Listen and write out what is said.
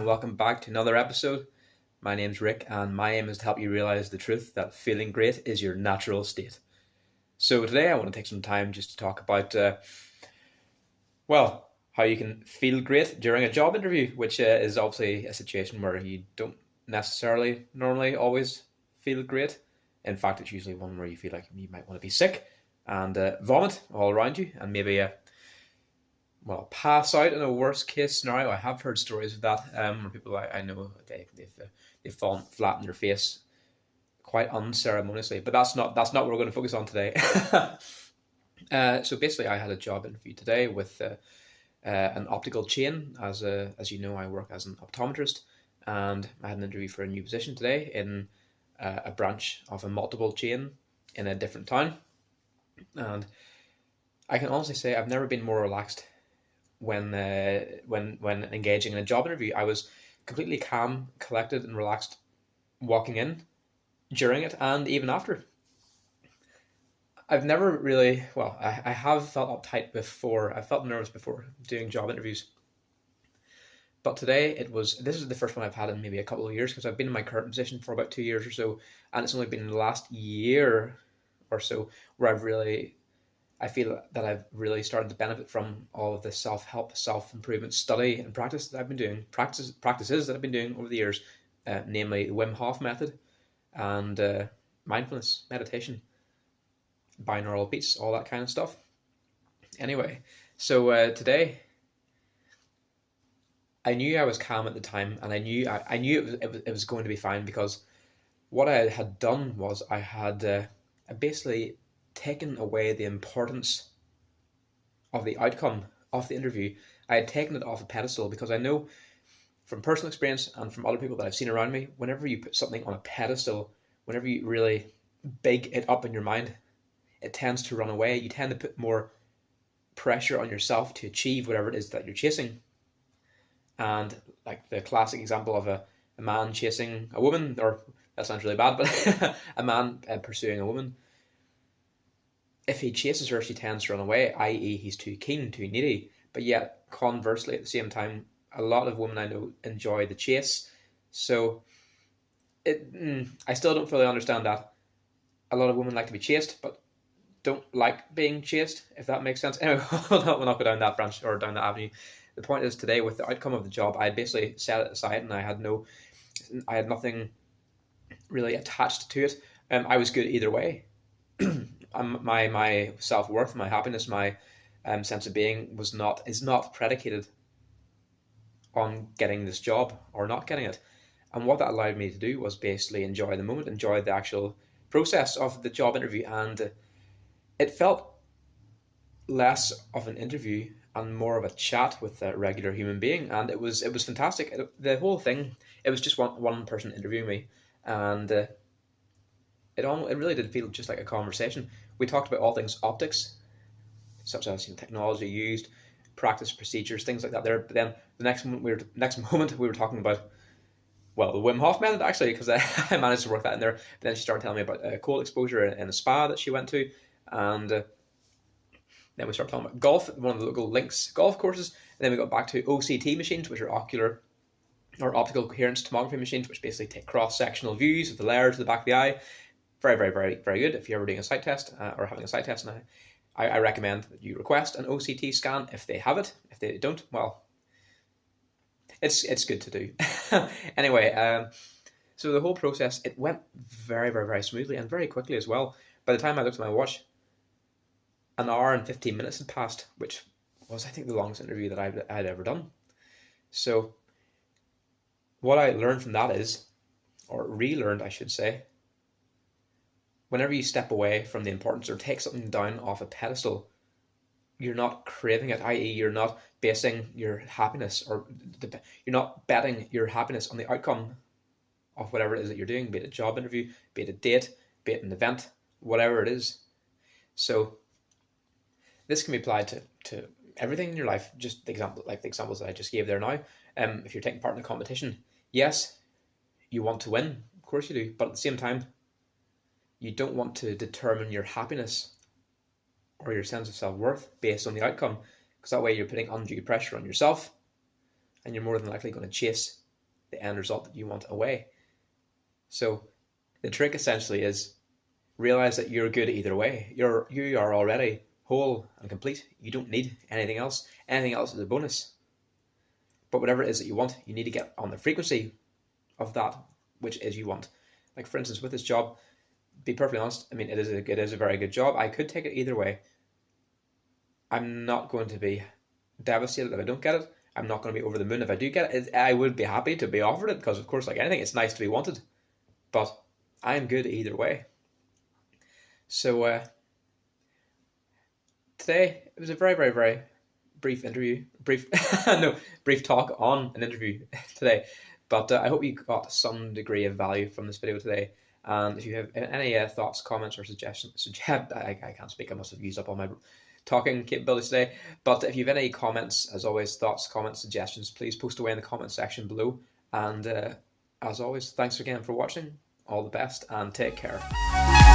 and welcome back to another episode. My name's Rick, and my aim is to help you realize the truth that feeling great is your natural state. So, today I want to take some time just to talk about, how you can feel great during a job interview, which is obviously a situation where you don't necessarily normally always feel great. In fact, it's usually one where you feel like you might want to be sick and vomit all around you, and maybe pass out in a worst case scenario. I have heard stories of that, where people I know they've fallen flat on their face quite unceremoniously. But that's not what we're going to focus on today. So basically, I had a job interview today with an optical chain. As you know, I work as an optometrist, and I had an interview for a new position today in a branch of a multiple chain in a different town. And I can honestly say I've never been more relaxed when engaging in a job interview. I was completely calm, collected, and relaxed walking in, during it, and even after. I've never really, I have felt uptight before. I felt nervous before doing job interviews. But today this is the first one I've had in maybe a couple of years, because I've been in my current position for about 2 years or so, and it's only been in the last year or so where I feel that I've really started to benefit from all of the self-help, self-improvement study and practice that I've been doing, practices that I've been doing over the years, namely the Wim Hof method and mindfulness, meditation, binaural beats, all that kind of stuff. Anyway, so today, I knew I was calm at the time, and I knew it was going to be fine, because what I had done was I had basically taken away the importance of the outcome of the interview. I had taken it off a pedestal, because I know from personal experience and from other people that I've seen around me, whenever you put something on a pedestal, whenever you really big it up in your mind, it tends to run away. You tend to put more pressure on yourself to achieve whatever it is that you're chasing. And like the classic example of a man chasing a woman, or that sounds really bad, but a man pursuing a woman, if he chases her, she tends to run away, i.e. he's too keen, too needy. But yet, conversely, at the same time, a lot of women I know enjoy the chase. So I still don't fully understand that. A lot of women like to be chased, but don't like being chased, if that makes sense. Anyway, we'll not go down that branch or down that avenue. The point is, today, with the outcome of the job, I had basically set it aside, and I had nothing really attached to it. I was good either way. My self-worth, my happiness, my sense of being is not predicated on getting this job or not getting it. And what that allowed me to do was basically enjoy the moment, enjoy the actual process of the job interview, and it felt less of an interview and more of a chat with a regular human being, and it was fantastic. The whole thing, it was just one person interviewing me, and it really did feel just like a conversation. We talked about all things optics, such as technology used, practice procedures, things like that. There, but then the next moment we were talking about the Wim Hof method, actually, because I managed to work that in there. But then she started telling me about cold exposure in a spa that she went to, and then we started talking about golf at one of the local links golf courses, and then we got back to OCT machines, which are optical coherence tomography machines, which basically take cross-sectional views of the layers of the back of the eye. Very, very, very, very good if you're ever doing a sight test or having a sight test. And I recommend that you request an OCT scan if they have it. If they don't, it's good to do. Anyway, so the whole process, it went very, very, very smoothly and very quickly as well. By the time I looked at my watch, an hour and 15 minutes had passed, which was, I think, the longest interview that I'd ever done. So what I learned from that is, or relearned, I should say, whenever you step away from the importance or take something down off a pedestal, you're not craving it, i.e. you're not basing your happiness, or you're not betting your happiness on the outcome of whatever it is that you're doing, be it a job interview, be it a date, be it an event, whatever it is. So this can be applied to everything in your life. Just the examples that I just gave there now. If you're taking part in a competition, yes, you want to win, of course you do, but at the same time, you don't want to determine your happiness or your sense of self-worth based on the outcome, because that way you're putting undue pressure on yourself, and you're more than likely going to chase the end result that you want away. So the trick essentially is realize that you're good either way. You are already whole and complete. You don't need anything else. Anything else is a bonus. But whatever it is that you want, you need to get on the frequency of that which is you want. Like for instance, with this job, be perfectly honest, I mean, it is a very good job. I could take it either way. I'm not going to be devastated if I don't get it. I'm not going to be over the moon if I do get it. I would be happy to be offered it because, of course, like anything, it's nice to be wanted. But I'm good either way. So today it was a very, very, very brief interview. Brief talk on an interview today. But I hope you got some degree of value from this video today. And if you have any thoughts, comments, or suggestions, I can't speak. I must have used up all my talking capabilities today. But if you have any comments, as always, thoughts, comments, suggestions, please post away in the comment section below. And as always, thanks again for watching. All the best and take care.